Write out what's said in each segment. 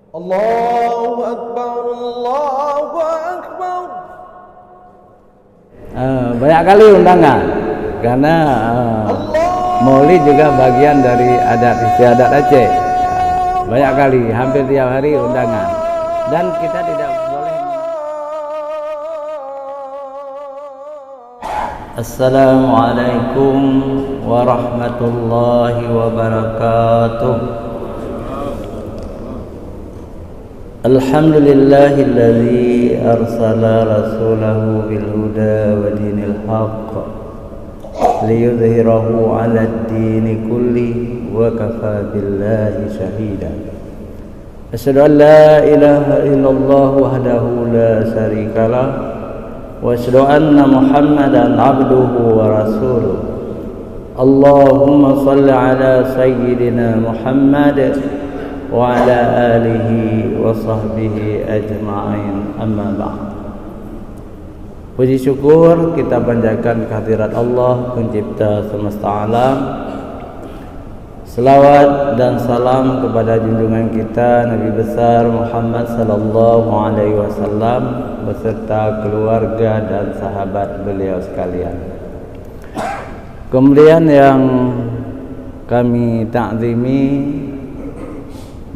Allahu Akbar, Allahu Akbar. Banyak kali undangan karena Maulid juga bagian dari adat istiadat Aceh. Banyak kali, hampir tiap hari undangan, dan kita tidak boleh. Assalamualaikum warahmatullahi wabarakatuh. Alhamdulillahilladzi arsala rasulahu bil huda wa dinil haqq liyudhhirahu 'alad dini kulli wa kafa billahi shahida. Asyhadu an la ilaha illallah wahdahu la syarikalah wa asyhadu anna Muhammadan 'abduhu wa rasuluh. Allahumma shalli 'ala sayyidina Muhammad wa ala alihi wa sahbihi ajma'in, amma ba'd. Puji syukur kita panjatkan kehadirat Allah pencipta semesta alam. Selawat dan salam kepada junjungan kita Nabi besar Muhammad sallallahu alaihi wasallam beserta keluarga dan sahabat beliau sekalian. Kemudian yang kami takzimi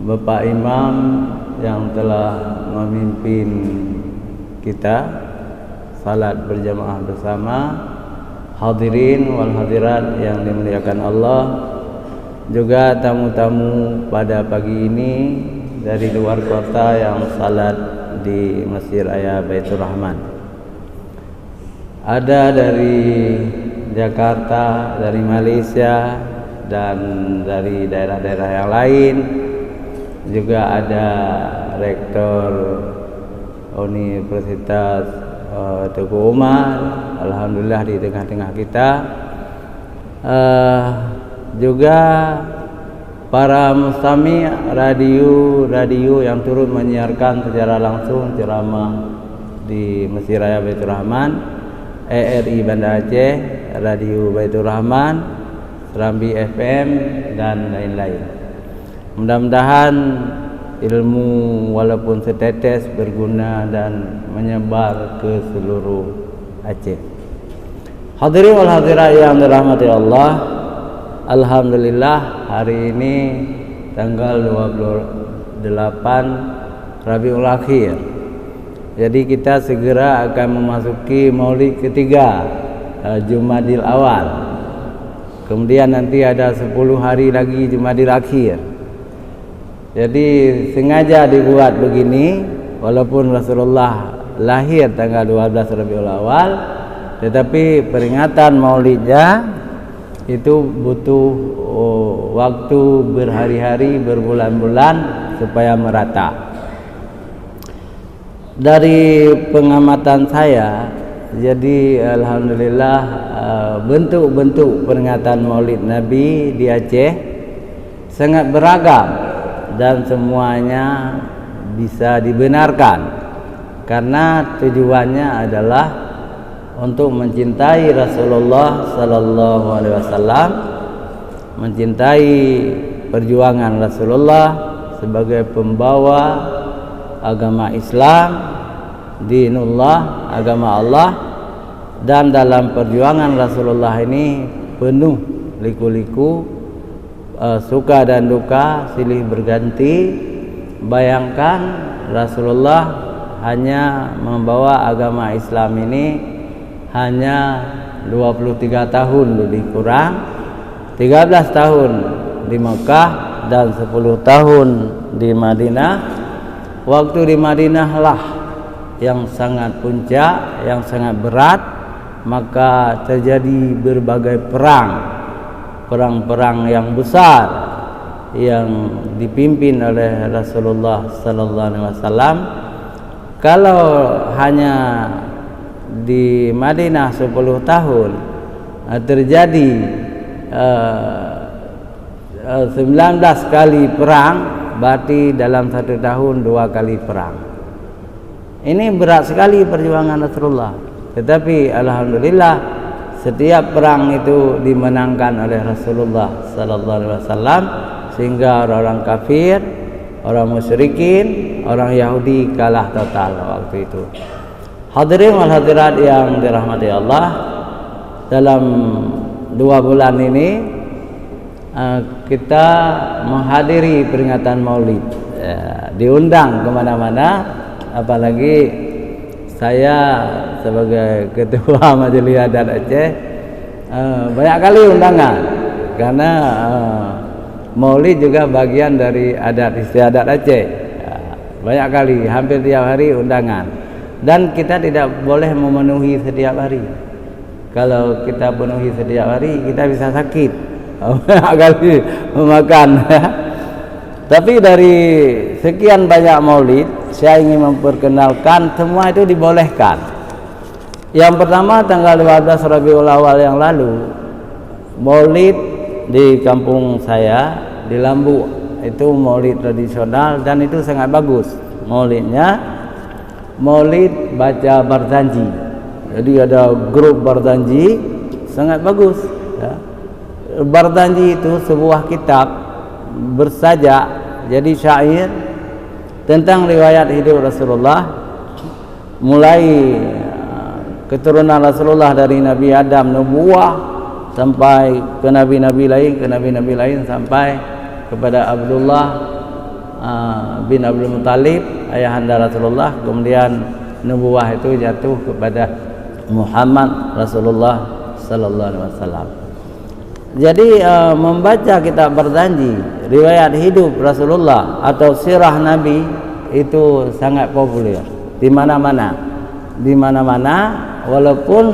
Bapak Imam yang telah memimpin kita salat berjamaah bersama, hadirin wal hadirat yang dimuliakan Allah, juga tamu-tamu pada pagi ini dari luar kota yang salat di Masjid Raya Baitur Rahman. Ada dari Jakarta, dari Malaysia, dan dari daerah-daerah yang lain. Juga ada Rektor Universitas Teguh Umar, alhamdulillah di tengah-tengah kita. Juga para mustami radio yang turut menyiarkan secara langsung ceramah di Masjid Raya Baitur Rahman, ERI Banda Aceh, Radio Baitur Rahman, Serambi FM, dan lain-lain. Mudah-mudahan ilmu walaupun setetes berguna dan menyebar ke seluruh Aceh. Hadirin wal hadirat yang dirahmati Allah, alhamdulillah hari ini tanggal 28 Rabiul Akhir. Jadi kita segera akan memasuki Maulid ketiga, Jumadil Awal. Kemudian nanti ada 10 hari lagi Jumadil Akhir. Jadi sengaja dibuat begini, walaupun Rasulullah lahir tanggal 12 Rabiul Awal, tetapi peringatan Maulidnya itu butuh waktu berhari-hari, berbulan-bulan supaya merata. Dari pengamatan saya, jadi alhamdulillah bentuk-bentuk peringatan Maulid Nabi di Aceh sangat beragam dan semuanya bisa dibenarkan karena tujuannya adalah untuk mencintai Rasulullah sallallahu alaihi wasallam, mencintai perjuangan Rasulullah sebagai pembawa agama Islam, dinullah, agama Allah, dan dalam perjuangan Rasulullah ini penuh liku-liku, suka dan duka silih berganti. Bayangkan Rasulullah hanya membawa agama Islam ini hanya 23 tahun lebih kurang, 13 tahun di Mekah dan 10 tahun di Madinah. Waktu di Madinah lah yang sangat puncak, yang sangat berat, maka terjadi berbagai perang-perang yang besar yang dipimpin oleh Rasulullah sallallahu alaihi wasallam. Kalau hanya di Madinah 10 tahun terjadi 19 kali perang, berarti dalam 1 tahun 2 kali perang. Ini berat sekali perjuangan Rasulullah. Tetapi alhamdulillah setiap perang itu dimenangkan oleh Rasulullah sallallahu alaihi wasallam, sehingga orang-orang kafir orang musyrikin, orang Yahudi kalah total waktu itu. Hadirin wal hadirat yang dirahmati Allah, dalam 2 bulan ini kita menghadiri peringatan Maulid, diundang kemana-mana, apalagi saya sebagai ketua Majelis Adat Aceh banyak kali undangan, karena Maulid juga bagian dari adat istiadat Aceh. Banyak kali, hampir tiap hari undangan, dan kita tidak boleh memenuhi setiap hari. Kalau kita penuhi setiap hari, kita bisa sakit, banyak kali memakan. Tapi dari sekian banyak Maulid, saya ingin memperkenalkan semua itu dibolehkan. Yang pertama, tanggal 12 Rabiul Awal yang lalu, Maulid di kampung saya di Lambu, itu Maulid tradisional dan itu sangat bagus. Maulidnya Maulid baca Barzanji. Jadi ada grup Barzanji, sangat bagus ya. Barzanji itu sebuah kitab bersajak, jadi syair tentang riwayat hidup Rasulullah, mulai keturunan Rasulullah dari Nabi Adam, nubuah, sampai ke nabi-nabi lain, sampai kepada Abdullah bin Abdul Muttalib, ayahanda Rasulullah. Kemudian nubuah itu jatuh kepada Muhammad Rasulullah sallallahu alaihi wasallam. Jadi membaca kitab Barzanji, riwayat hidup Rasulullah atau sirah Nabi, itu sangat populer di mana-mana. Di mana-mana, walaupun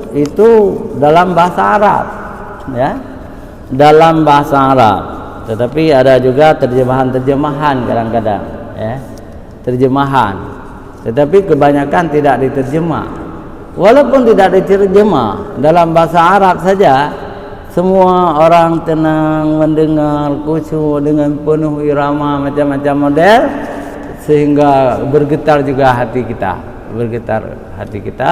itu dalam bahasa Arab ya, dalam bahasa Arab, tetapi ada juga terjemahan kadang-kadang ya, terjemahan, tetapi kebanyakan tidak diterjemah. Walaupun tidak diterjemah, dalam bahasa Arab saja semua orang tenang mendengar, khusyuk dengan penuh irama macam-macam model, sehingga bergetar juga hati kita, bergetar hati kita.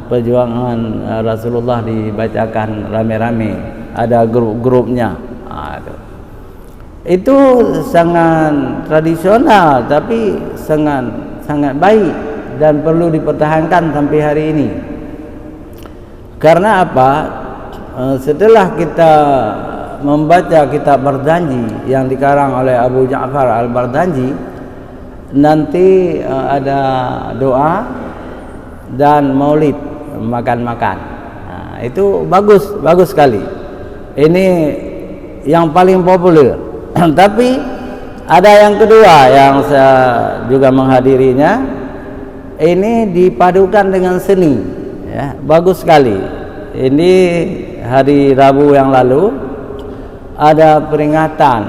Perjuangan Rasulullah dibacakan rame-rame, ada grup-grupnya. Itu sangat tradisional, tapi sangat baik dan perlu dipertahankan sampai hari ini. Karena apa? Setelah kita membaca kitab Barzanji yang dikarang oleh Abu Ja'far Al-Barzanji, nanti ada doa dan maulid, makan-makan. Itu bagus sekali. Ini yang paling populer. Tapi ada yang kedua yang saya juga menghadirinya. Ini dipadukan dengan seni, ya, bagus sekali. Ini hari Rabu yang lalu ada peringatan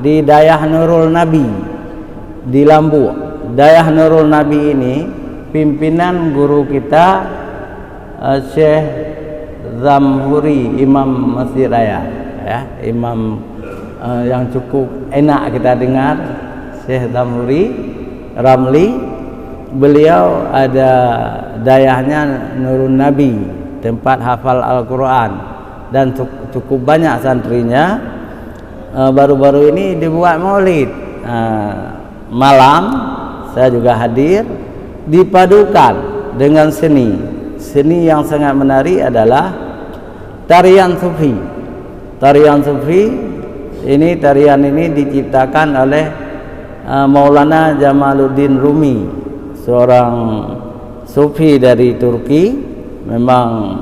di Dayah Nurul Nabi di Lambu. Dayah Nurul Nabi ini pimpinan guru kita Syekh Zamhuri, Imam Masjid Raya ya, imam yang cukup enak kita dengar, Syekh Zamhuri Ramli. Beliau ada dayahnya Nurul Nabi, tempat hafal Al-Quran, dan cukup banyak santrinya. Baru-baru ini dibuat maulid, malam saya juga hadir, dipadukan dengan seni yang sangat menarik adalah tarian sufi. Tarian sufi ini, tarian ini diciptakan oleh Maulana Jamaluddin Rumi, seorang sufi dari Turki. Memang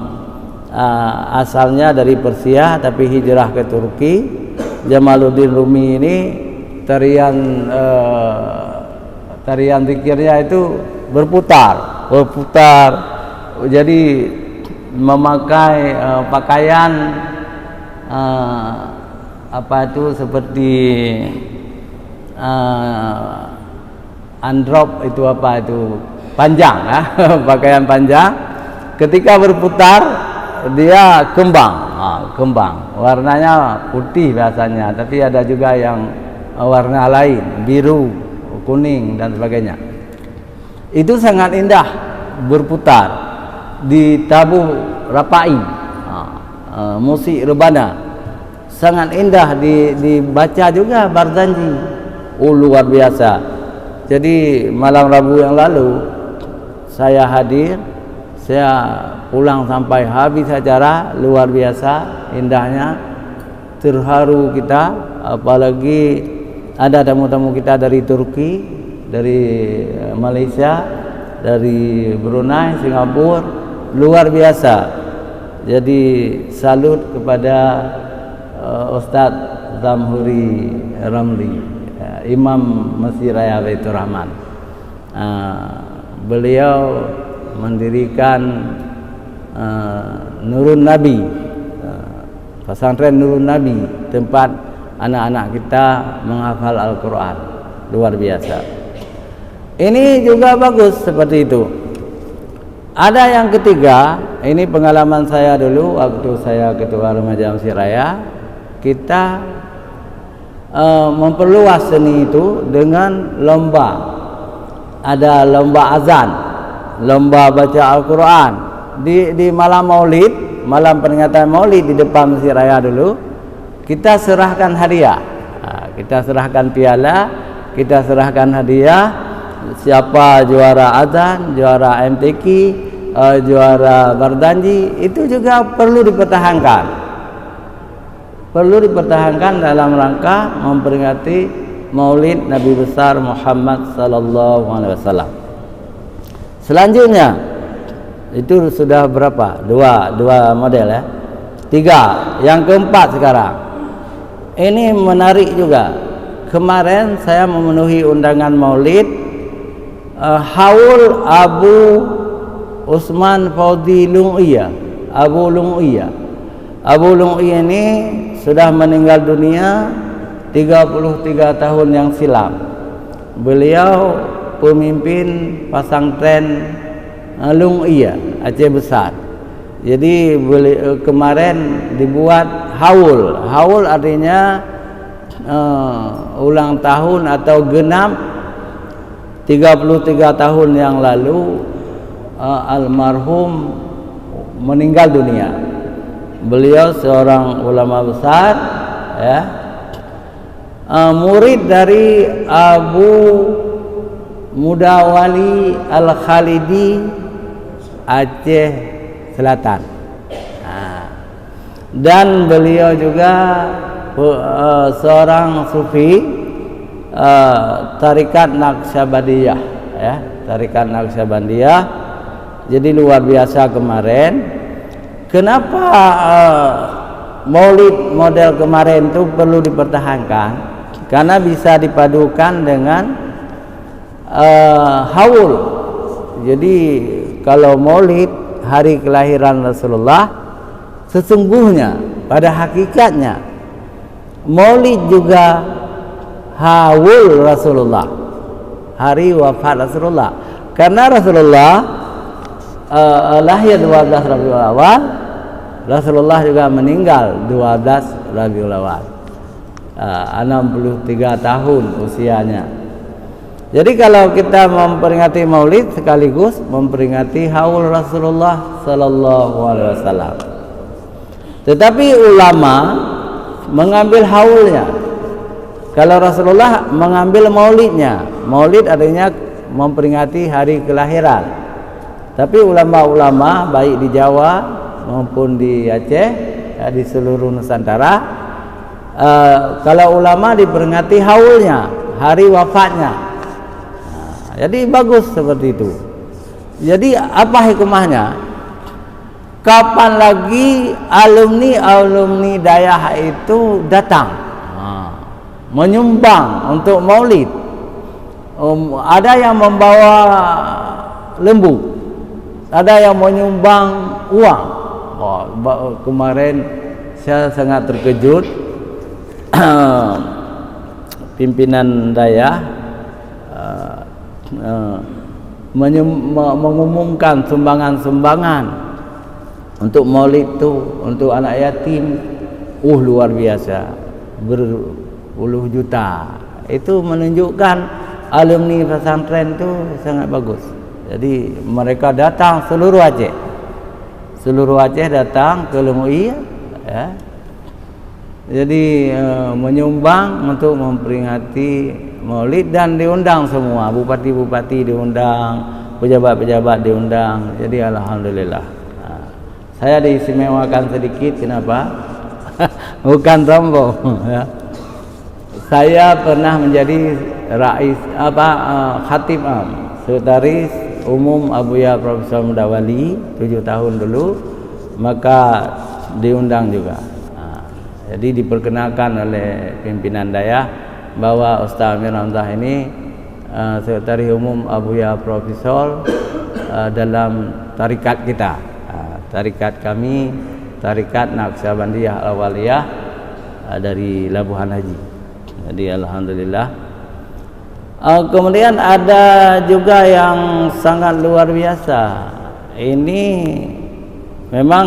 asalnya dari Persia tapi hijrah ke Turki. Jamaluddin Rumi ini tarian zikirnya itu berputar, jadi memakai pakaian apa itu seperti androp, itu apa itu, panjang ya, pakaian panjang. Ketika berputar dia kembang, warnanya putih biasanya, tapi ada juga yang warna lain, biru, kuning dan sebagainya. Itu sangat indah berputar, ditabuh rapai, musik rebana, sangat indah dibaca juga Barzanji. luar biasa. Jadi malam Rabu yang lalu saya hadir, saya pulang sampai habis acara, luar biasa indahnya, terharu kita, apalagi ada tamu-tamu kita dari Turki, dari Malaysia, dari Brunei, Singapura, luar biasa. Jadi salut kepada Ustadz Zamhuri Ramli, Imam Masjid Raya Baitur Rahman. Beliau mendirikan Nurun Nabi, pesantren Nurun Nabi, tempat anak-anak kita menghafal Al-Quran, luar biasa. Ini juga bagus seperti itu. Ada yang ketiga, ini pengalaman saya dulu waktu saya ketua remaja Masjid Raya. Kita memperluas seni itu dengan lomba. Ada lomba azan, lomba baca Al-Quran di malam Maulid, malam peringatan Maulid di depan Masjid Raya dulu. Kita serahkan hadiah, kita serahkan piala, kita serahkan hadiah. Siapa juara azan, juara MTQ, juara Bardanji, itu juga perlu dipertahankan. Perlu dipertahankan dalam rangka memperingati Maulid Nabi besar Muhammad sallallahu alaihi wasallam. Selanjutnya itu sudah berapa? Dua model ya. 3, yang keempat sekarang. Ini menarik juga. Kemarin saya memenuhi undangan Maulid Haul Abu Usman Fauzi Lung'iyah. Abu Lung'iyah. Abu Lung'iyah ini sudah meninggal dunia 33 tahun yang silam. Beliau pemimpin pesantren Lung'iyah Aceh Besar. Jadi kemarin dibuat haul. Haul artinya ulang tahun atau genap 33 tahun yang lalu almarhum meninggal dunia. Beliau seorang ulama besar, ya, murid dari Abu Mudawali Al-Khalidi Aceh Selatan. Dan beliau juga seorang sufi tarikat Naqsyabandiyah, ya, tarikat Naqsyabandiyah. Jadi luar biasa kemarin. Kenapa Maulid model kemarin itu perlu dipertahankan? Karena bisa dipadukan dengan haul. Jadi kalau Maulid hari kelahiran Rasulullah, sesungguhnya pada hakikatnya Maulid juga haul Rasulullah, hari wafat Rasulullah. Karena Rasulullah lahir 12 Rabiul Awal, Rasulullah juga meninggal 12 Rabiul Awal, 63 tahun usianya. Jadi kalau kita memperingati Maulid sekaligus memperingati haul Rasulullah sallallahu alaihi wasallam. Tetapi ulama mengambil haulnya. Kalau Rasulullah mengambil maulidnya. Maulid artinya memperingati hari kelahiran. Tapi ulama-ulama baik di Jawa maupun di Aceh, ya, di seluruh Nusantara, kalau ulama diperingati haulnya, hari wafatnya. Jadi bagus seperti itu. Jadi apa hikmahnya? Kapan lagi alumni Dayah itu datang menyumbang untuk Maulid? Ada yang membawa lembu, ada yang menyumbang uang. Kemarin saya sangat terkejut. Pimpinan Dayah mengumumkan sumbangan-sumbangan untuk Maulid itu, untuk anak yatim. Luar biasa, berpuluh juta. Itu menunjukkan alumni pesantren itu sangat bagus. Jadi mereka datang seluruh Aceh. Seluruh Aceh datang ke Lung'iyah, ya. Jadi menyumbang untuk memperingati maulid dan diundang semua, bupati-bupati diundang, pejabat-pejabat diundang. Jadi alhamdulillah. Saya diistimewakan sedikit, kenapa? Bukan sombong ya. Saya pernah menjadi khatib sekretaris umum Abuya Profesor Mudawali 7 tahun dulu, maka diundang juga. Jadi diperkenalkan oleh pimpinan daya bahwa Ustaz Amir Hamzah ini sekretaris umum Abuya Profesor dalam tarikat kita. Tarikat kami, tarikat Naqsyabandiyah Al-Awaliyah dari Labuhan Haji. Jadi alhamdulillah. Kemudian ada juga yang sangat luar biasa. Ini memang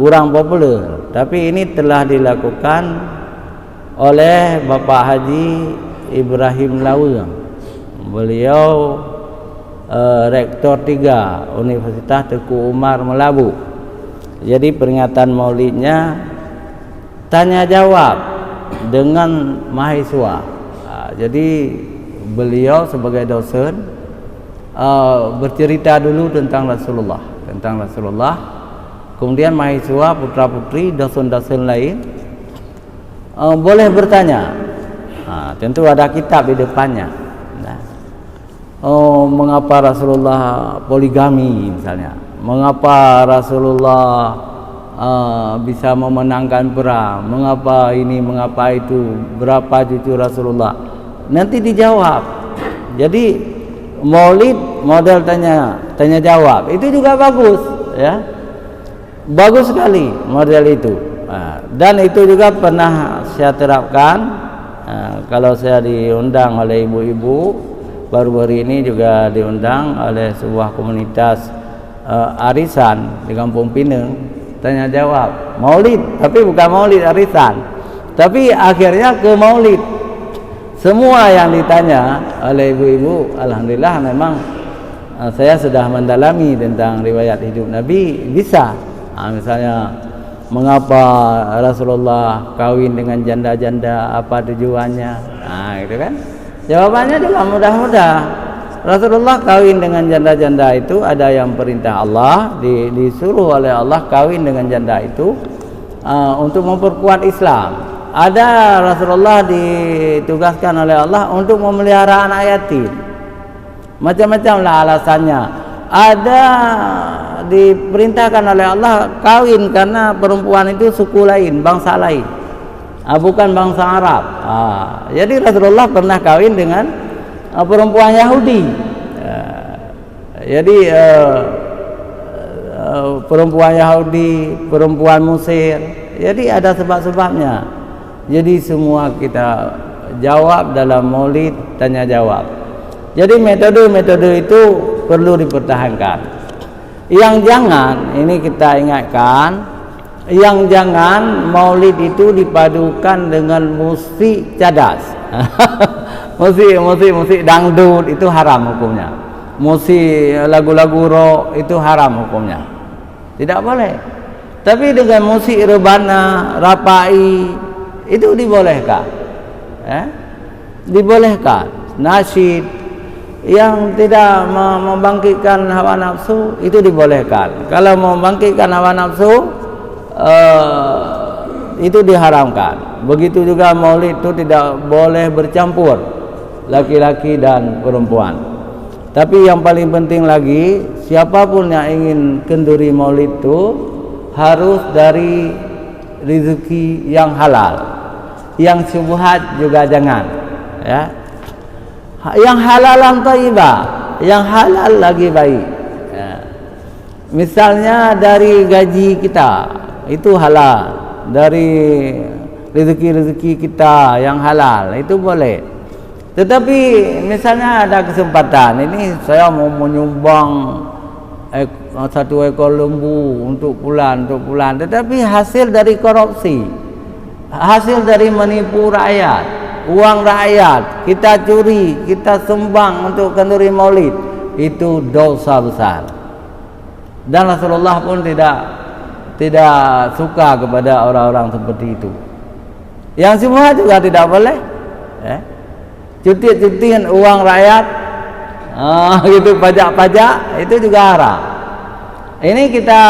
kurang populer, tapi ini telah dilakukan oleh Bapak Haji Ibrahim Lawang. Beliau Rektor 3 Universitas Tengku Umar Melabu. Jadi peringatan maulidnya tanya jawab dengan mahasiswa. Jadi beliau sebagai dosen bercerita dulu tentang Rasulullah. Kemudian mahasiswa, putra putri, dosen-dosen lain boleh bertanya. Tentu ada kitab di depannya. Mengapa Rasulullah poligami misalnya? Mengapa Rasulullah bisa memenangkan perang? Mengapa ini, mengapa itu? Berapa cucu Rasulullah? Nanti dijawab. Jadi maulid model tanya jawab itu juga bagus ya. Bagus sekali model itu. Dan itu juga pernah saya terapkan kalau saya diundang oleh ibu-ibu. Baru-baru ini juga diundang oleh sebuah komunitas arisan di Kampung Pinang, tanya jawab maulid, tapi bukan maulid arisan, tapi akhirnya ke maulid. Semua yang ditanya oleh ibu-ibu, alhamdulillah memang saya sudah mendalami tentang riwayat hidup Nabi, bisa. Misalnya mengapa Rasulullah kawin dengan janda-janda, apa tujuannya, gitu kan. Jawabannya juga mudah-mudah. Rasulullah kawin dengan janda-janda itu ada yang perintah Allah, disuruh oleh Allah kawin dengan janda itu untuk memperkuat Islam. Ada Rasulullah ditugaskan oleh Allah untuk memelihara anak yatim. Macam-macamlah alasannya. Ada diperintahkan oleh Allah kawin karena perempuan itu suku lain, bangsa lain. Bukan bangsa Arab. Jadi Rasulullah pernah kawin dengan perempuan Yahudi. Jadi perempuan Yahudi, perempuan Mesir. Jadi ada sebab-sebabnya. Jadi semua kita jawab dalam maulid tanya jawab. Jadi metode-metode itu perlu dipertahankan. Yang jangan, ini kita ingatkan, yang jangan maulid itu dipadukan dengan musik cadas. musik dangdut itu haram hukumnya. Musik lagu-lagu rock itu haram hukumnya. Tidak boleh. Tapi dengan musik rebana, rapai itu dibolehkan. Dibolehkan. Nasyid yang tidak membangkitkan hawa nafsu itu dibolehkan. Kalau membangkitkan hawa nafsu itu diharamkan. Begitu juga maulid itu tidak boleh bercampur laki-laki dan perempuan. Tapi yang paling penting lagi, siapapun yang ingin kenduri maulid itu harus dari rezeki yang halal. Yang syubhat juga jangan, ya. Yang halalan thayyibah, yang halal lagi baik. Ya. Misalnya dari gaji kita itu halal, dari rezeki-rezeki kita yang halal itu boleh. Tetapi misalnya ada kesempatan, ini saya mau menyumbang 1 ekor lembu untuk bulan, tetapi hasil dari korupsi, hasil dari menipu rakyat, uang rakyat, kita curi, kita sumbang untuk kenduri maulid, itu dosa besar. Dan Rasulullah pun tidak suka kepada orang-orang seperti itu. Yang semua juga tidak boleh. cuti-cutian uang rakyat, gitu, pajak-pajak, itu juga haram. Ini kita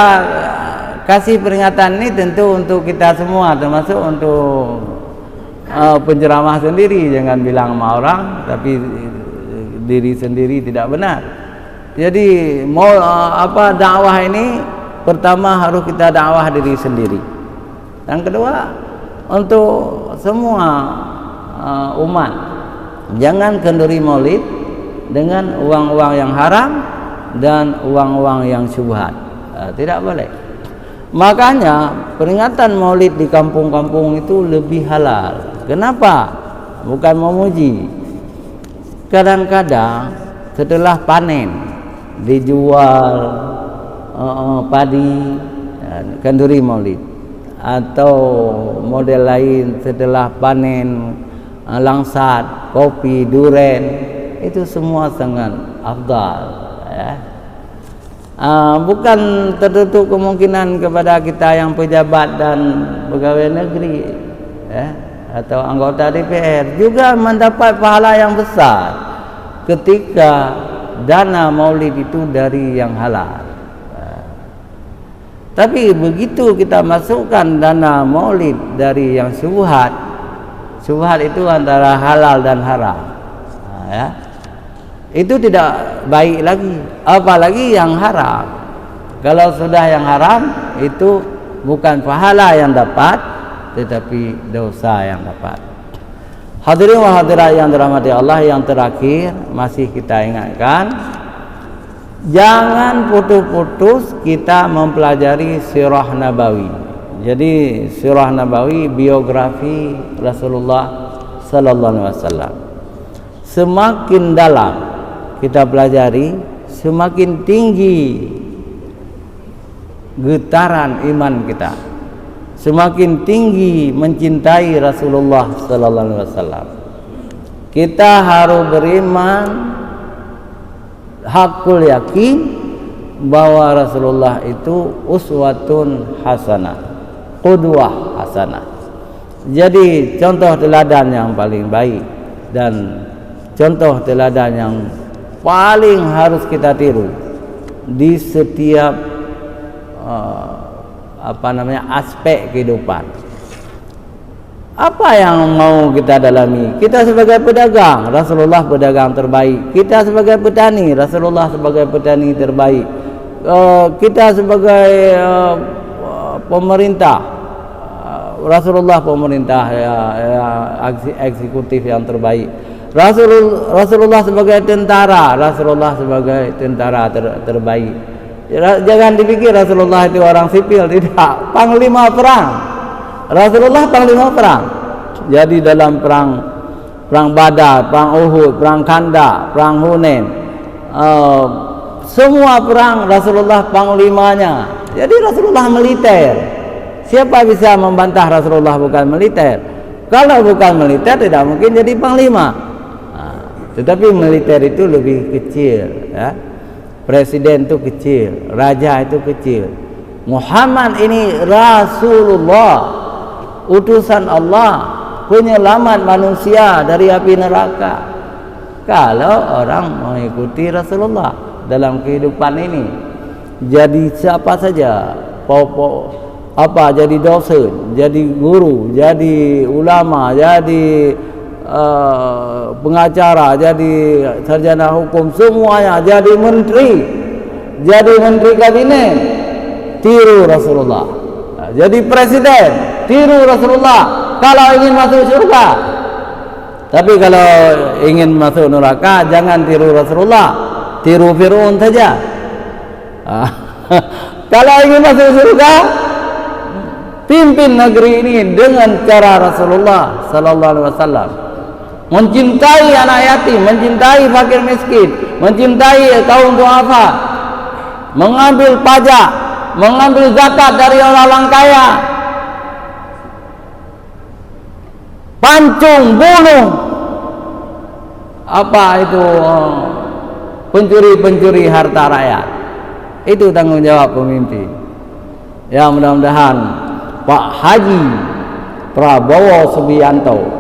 kasih peringatan ini tentu untuk kita semua, termasuk untuk penceramah sendiri. Jangan bilang sama orang tapi diri sendiri tidak benar. Jadi mau dakwah ini, pertama harus kita dakwah diri sendiri. Yang kedua, untuk semua umat, jangan kenduri maulid dengan uang-uang yang haram dan uang-uang yang syubhat. Tidak boleh. Makanya peringatan maulid di kampung-kampung itu lebih halal. Kenapa? Bukan memuji. Kadang-kadang setelah panen dijual padi, kenduri maulid, atau model lain setelah panen langsat, kopi, duren, itu semua sangat afdal, ya. Bukan tertutup kemungkinan kepada kita yang pejabat dan pegawai negeri, ya, atau anggota DPR juga mendapat pahala yang besar ketika dana maulid itu dari yang halal. Tapi begitu kita masukkan dana maulid dari yang syubhat, syubhat itu antara halal dan haram, ya, itu tidak baik lagi. Apalagi yang haram. Kalau sudah yang haram, itu bukan pahala yang dapat, tetapi dosa yang dapat. Hadirin wa hadirat yang dirahmati Allah, yang terakhir masih kita ingatkan, jangan putus-putus kita mempelajari sirah nabawi. Jadi sirah nabawi, biografi Rasulullah sallallahu alaihi wasallam. Semakin dalam kita pelajari, semakin tinggi getaran iman kita, semakin tinggi mencintai Rasulullah sallallahu alaihi wasallam. Kita harus beriman hakul yakin bahwa Rasulullah itu uswatun hasanah, qudwah hasanah. Jadi contoh teladan yang paling baik dan contoh teladan yang paling harus kita tiru di setiap aspek kehidupan. Apa yang mau kita dalami? Kita sebagai pedagang, Rasulullah pedagang terbaik. Kita sebagai petani, Rasulullah sebagai petani terbaik. Kita sebagai pemerintah, Rasulullah pemerintah eksekutif yang terbaik. Rasulullah sebagai tentara, Rasulullah sebagai tentara terbaik. Jangan dipikir Rasulullah itu orang sipil, tidak. Panglima perang, Rasulullah panglima perang. Jadi dalam perang Badar, perang Uhud, perang Khandaq, perang Hunain, semua perang Rasulullah panglimanya. Jadi Rasulullah militer. Siapa bisa membantah Rasulullah bukan militer? Kalau bukan militer tidak mungkin jadi panglima. Tetapi militer itu lebih kecil, ya. Presiden itu kecil, raja itu kecil. Muhammad ini Rasulullah, utusan Allah, penyelamat manusia dari api neraka. Kalau orang mengikuti Rasulullah dalam kehidupan ini, jadi siapa saja, jadi dosen, jadi guru, jadi ulama, jadi pengacara, jadi sarjana hukum, semuanya, jadi menteri kabinet, tiru Rasulullah. Jadi presiden, tiru Rasulullah kalau ingin masuk surga. Tapi kalau ingin masuk neraka, jangan tiru Rasulullah, tiru Fir'aun saja. Kalau ingin masuk surga, pimpin negeri ini dengan cara Rasulullah sallallahu alaihi wasallam. Mencintai anak yatim, mencintai fakir miskin, mencintai kaum duafa, mengambil pajak, mengambil zakat dari orang kaya, pancung, bunuh, pencuri harta rakyat. Itu tanggung jawab pemimpin. Ya, mudah-mudahan Pak Haji Prabowo Subianto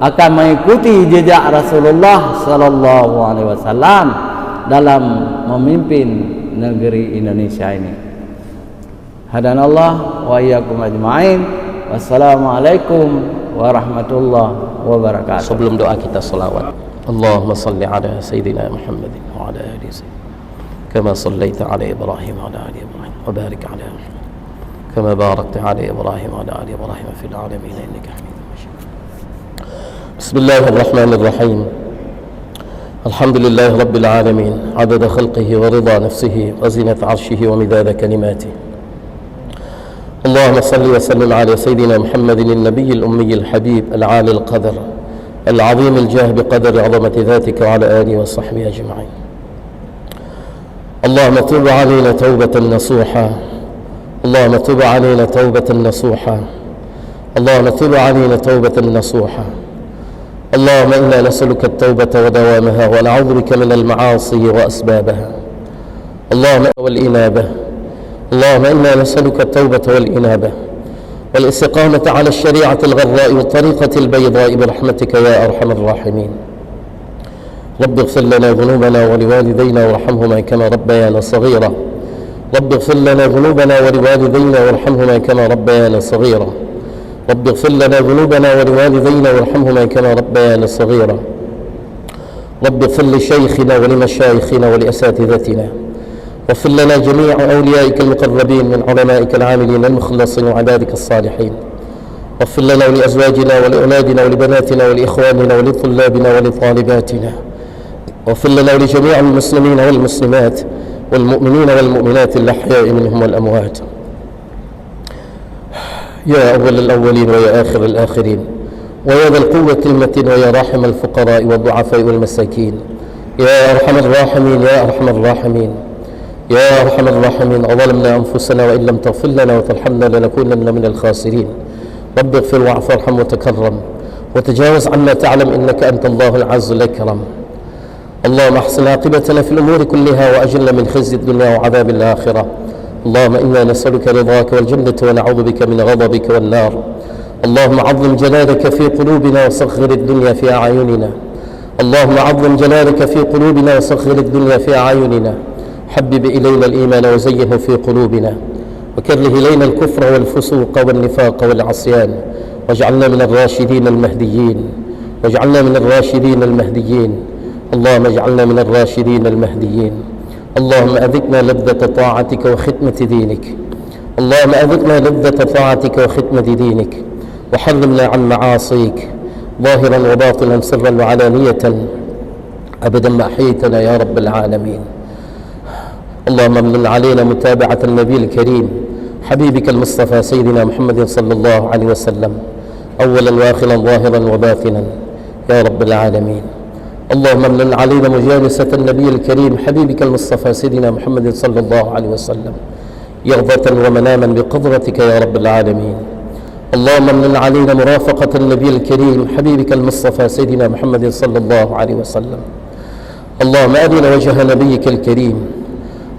akan mengikuti jejak Rasulullah sallallahu alaihi wasallam dalam memimpin negeri Indonesia ini. Hadanallah wa iyyakum ajmain. Wassalamualaikum warahmatullahi wabarakatuh. Sebelum doa kita salawat. Allahumma salli ala sayyidina Muhammadin wa ala ali sayyidina kama sallaita ala Ibrahim wa ala ali Ibrahim wa barik ala Muhammad kama barakta ala Ibrahim wa ala ali Ibrahim fil alamin innaka Hamidum Majid. Bismillahirrahmanirrahim. Alhamdulillahi rabbil alamin adada khalqihi wa rida nafsihi wa zinata 'arshihi wa midada kalimatihi. اللهم صل وسلم على سيدنا محمد النبي الأمي الحبيب العالي القدر العظيم الجاه بقدر عظمة ذاتك وعلى آله وصحبه أجمعين. اللهم تب علينا توبة نصوحا. اللهم تب علينا توبة نصوحا. اللهم تب علينا توبة نصوحا. اللهم إنا نسألك التوبة ودوامها ونعوذ بك من المعاصي وأسبابها. اللهم والإنابة. اللهم إنا نسألك التوبة والإنابة والاستقامة على الشريعة الغراء والطريقة البيضاء برحمتك يا أرحم الراحمين. رب اغفر لنا ذنوبنا ولوالدينا وارحمهما كما ربيانا صغيرا. رب اغفر لنا ذنوبنا ولوالدينا وارحمهما كما ربيانا صغيرا. رب اغفر لنا ذنوبنا ولوالدينا وارحمهما كما ربيانا صغيرا. رب اغفر لشيخنا ولمشايخنا ولأساتذتنا. واغفر لنا جميع أوليائك المقربين من علمائك العاملين المخلصين وعبادك الصالحين. واغفر لنا ولأزواجنا ولأولادنا ولبناتنا ولإخواننا ولطلابنا ولطالباتنا. واغفر لنا ولجميع المسلمين والمسلمات والمؤمنين والمؤمنات الأحياء منهم والأموات. يا أول الأولين ويا آخر الآخرين ويا ذا القوة المتين ويا راحم الفقراء والضعفاء والمساكين يا أرحم الراحمين يا أرحم الراحمين يا أرحم الراحمين. أظلمنا أنفسنا وإن لم تغفر لنا وترحمنا لنكونن من الخاسرين. رب اغفر واعف وارحم وتكرم وتجاوز عما تعلم إنك أنت الله العز الأكرم. اللهم احسن عاقبتنا في الأمور كلها وأجلنا من خزي الدنيا وعذاب الآخرة. اللهم إنا نسألك رضاك والجنة ونعوذ بك من غضبك والنار. اللهم عظم جلالك في قلوبنا وصغر الدنيا في أعيننا. اللهم عظم جلالك في قلوبنا وصغر الدنيا في أعيننا. حبب إلينا الإيمان وزينه في قلوبنا وكره إلينا الكفر والفسوق والنفاق والعصيان واجعلنا من الراشدين المهديين. واجعلنا من الراشدين المهديين. اللهم اجعلنا من الراشدين المهديين. اللهم أذقنا لذة طاعتك وختمة دينك. اللهم أذقنا لذة طاعتك وختمة دينك وحرمنا عن معاصيك ظاهرا وباطنا سرا وعلانية أبدا ما أحييتنا يا رب العالمين. اللهم من علينا متابعة النبي الكريم حبيبك المصطفى سيدنا محمد صلى الله عليه وسلم أولا وآخرا ظاهرا وباطنا يا رب العالمين. اللهم من علينا مجالسة النبي الكريم حبيبك المصطفى سيدنا محمد صلى الله عليه وسلم يغضة ومناما بقدرتك يا رب العالمين. اللهم من علينا مرافقة النبي الكريم حبيبك المصطفى سيدنا محمد صلى الله عليه وسلم. اللهم أرنا وجه نبيك الكريم.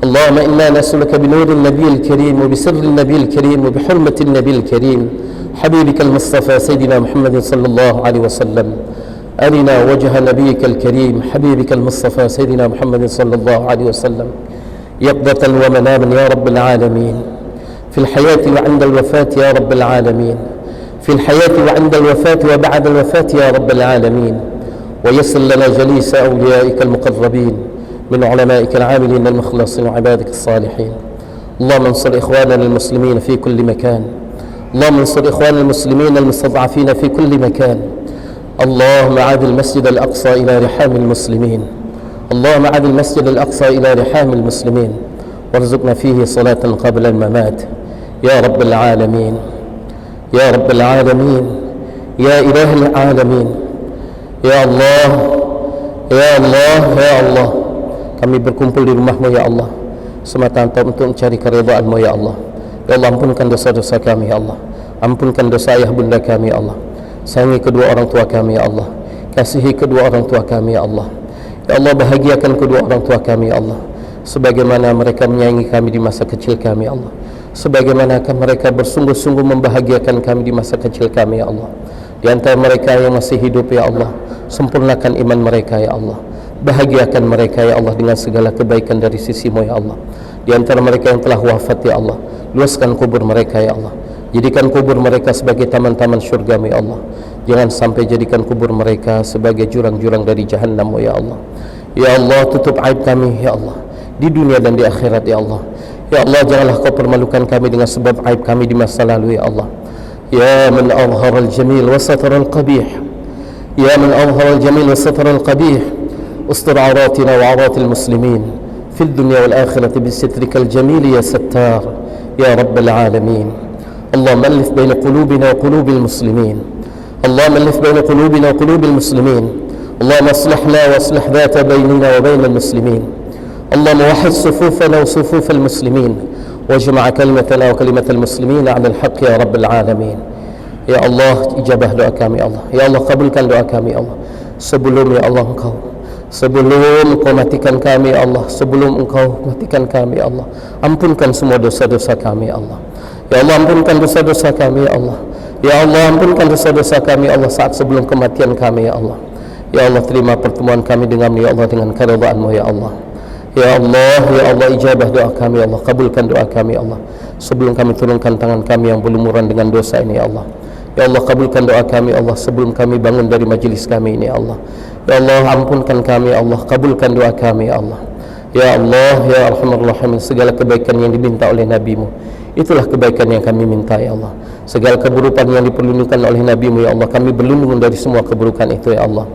اللهم إنا نسألك بنور النبي الكريم وبسر النبي الكريم وبحرمة النبي الكريم حبيبك المصطفى سيدنا محمد صلى الله عليه وسلم. أرنا وجه نبيك الكريم حبيبك المصطفى سيدنا محمد صلى الله عليه وسلم يقظة ومناما يا رب العالمين. في الحياة وعند الوفاة يا رب العالمين. في الحياة وعند الوفاة وبعد الوفاة يا رب العالمين. ويسر لنا جليس أوليائك المقربين من علمائك العاملين المخلصين وعبادك الصالحين. اللهم انصر إخواننا المسلمين في كل مكان. اللهم انصر إخواننا المسلمين المستضعفين في كل مكان. اللهم عاد المسجد الأقصى إلى رحام المسلمين. اللهم عاد المسجد الأقصى إلى رحام المسلمين وارزقنا فيه صلاة قبل الممات يا رب العالمين. يا رب العالمين. يا إله العالمين. يا الله يا الله يا الله. Kami berkumpul di rumah-Mu ya Allah semata-mata untuk mencari keridhaan-Mu ya Allah. Ya Allah, ampunkan dosa-dosa kami ya Allah. Ampunkan dosa ayah bunda kami ya Allah. Sayangi kedua orang tua kami ya Allah. Kasihi kedua orang tua kami ya Allah. Ya Allah, bahagiakan kedua orang tua kami ya Allah, sebagaimana mereka menyayangi kami di masa kecil kami ya Allah. Sebagaimana mereka bersungguh-sungguh membahagiakan kami di masa kecil kami ya Allah. Di antara mereka yang masih hidup ya Allah, sempurnakan iman mereka ya Allah, bahagiakan mereka ya Allah dengan segala kebaikan dari sisi-Mu ya Allah. Di antara mereka yang telah wafat ya Allah, luaskan kubur mereka ya Allah, jadikan kubur mereka sebagai taman-taman syurga-Mu ya Allah. Jangan sampai jadikan kubur mereka sebagai jurang-jurang dari jahannam ya Allah. Ya Allah, tutup aib kami ya Allah di dunia dan di akhirat ya Allah. Ya Allah, janganlah Kau permalukan kami dengan sebab aib kami di masa lalu ya Allah. Ya man azhara al-jamil wa satara al-qabih, ya man azhara al-jamil wa satara al-qabih, ustur awratina wa awrat al-muslimin fi dunya wal akhirati bi sitrika al-jamil ya sattar ya rabbal alamin. اللهم ألف بين قلوبنا وقلوب المسلمين، اللهم ألف بين قلوبنا وقلوب المسلمين، اللهم اصلحنا واصلح ذات بيننا وبين المسلمين، اللهم وحد صفوفنا وصفوف المسلمين واجمع كلمتنا وكلمة المسلمين على الحق يا رب العالمين. Ya Allah, ijabah doa kami Allah. Ya Allah, kabulkan doa kami Allah. Sebelum ya Allah sebelum Engkau matikan kami Allah, sebelum Engkau matikan kami Allah, ampunkan semua dosa-dosa kami Allah. Ya Allah, ampunkan dosa-dosa kami ya Allah. Ya Allah, ampunkan dosa-dosa kami Allah saat sebelum kematian kami ya Allah. Ya Allah, terima pertemuan kami dengan ya Allah dengan keridhaan-Mu ya Allah. Ya Allah, ijabah doa kami Allah, kabulkan doa kami Allah. Sebelum kami turunkan tangan kami yang berlumuran dengan dosa ini ya Allah. Ya Allah, kabulkan doa kami Allah sebelum kami bangun dari majlis kami ini ya Allah. Ya Allah, ampunkan kami Allah, kabulkan doa kami ya Allah. Ya Allah, ya Arhamar Rahimin, segala kebaikan yang diminta oleh Nabi-Mu, itulah kebaikan yang kami minta ya Allah. Segala keburukan yang diperlindungkan oleh Nabi-Mu ya Allah, kami berlindung dari semua keburukan itu ya Allah.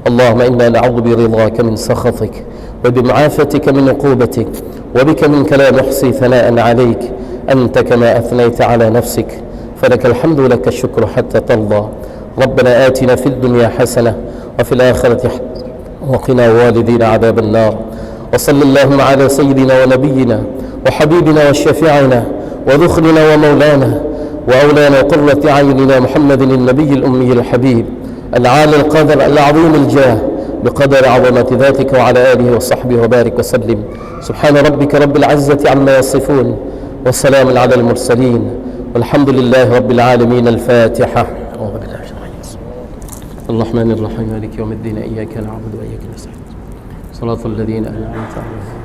Allahumma inna na'udzu biridhaka min sakhatik wa bi'afatika min 'uqubatik wa bika minka la nuhsi thana'an 'alayk anta kama athnayta 'ala nafsik falaka alhamdu wa laka ash-shukru hatta tarda. Rabbana atina fid dunya hasanah wa fil akhirati hasanah wa qina walidina 'adhaban nar. Wa sallallahu 'ala sayyidina wa nabiyyina wa habibina wa shafi'ina wa dhukhrina wa maulana wa awlana qurrati 'aynina Muhammadin an-nabiy al-ummi al-habib العالي القدر العظيم الجاه بقدر عظمة ذاتك وعلى آله وصحبه وبارك وسلم. سبحان ربك رب العزة عما يصفون والسلام على المرسلين والحمد لله رب العالمين. الفاتحة. الرحمن الرحيم مالك يوم الدين إياك نعبد وإياك نستعين صراط الذين أنعمت عليهم.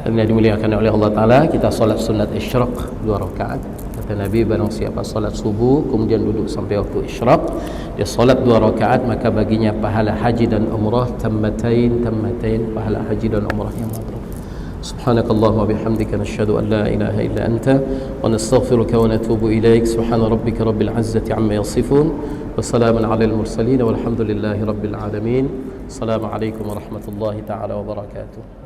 Dan dimuliakan oleh Allah Ta'ala, kita solat sunat isyraq 2 rakaat. Kata Nabi, barang siapa solat subuh kemudian duduk sampai waktu isyraq, dia solat 2 rakaat, maka baginya pahala haji dan umrah tammatain, pahala haji dan umrah yang mabrur. Subhanakallahumma bihamdika nashhadu an la ilaha illa anta wa nastaghfiruka wa natubu ilaik. Subhana rabbika rabbil izzati amma yasifun wa salamun alal mursalin walhamdulillahi rabbil alamin. Assalamualaikum warahmatullahi taala wabarakatuh.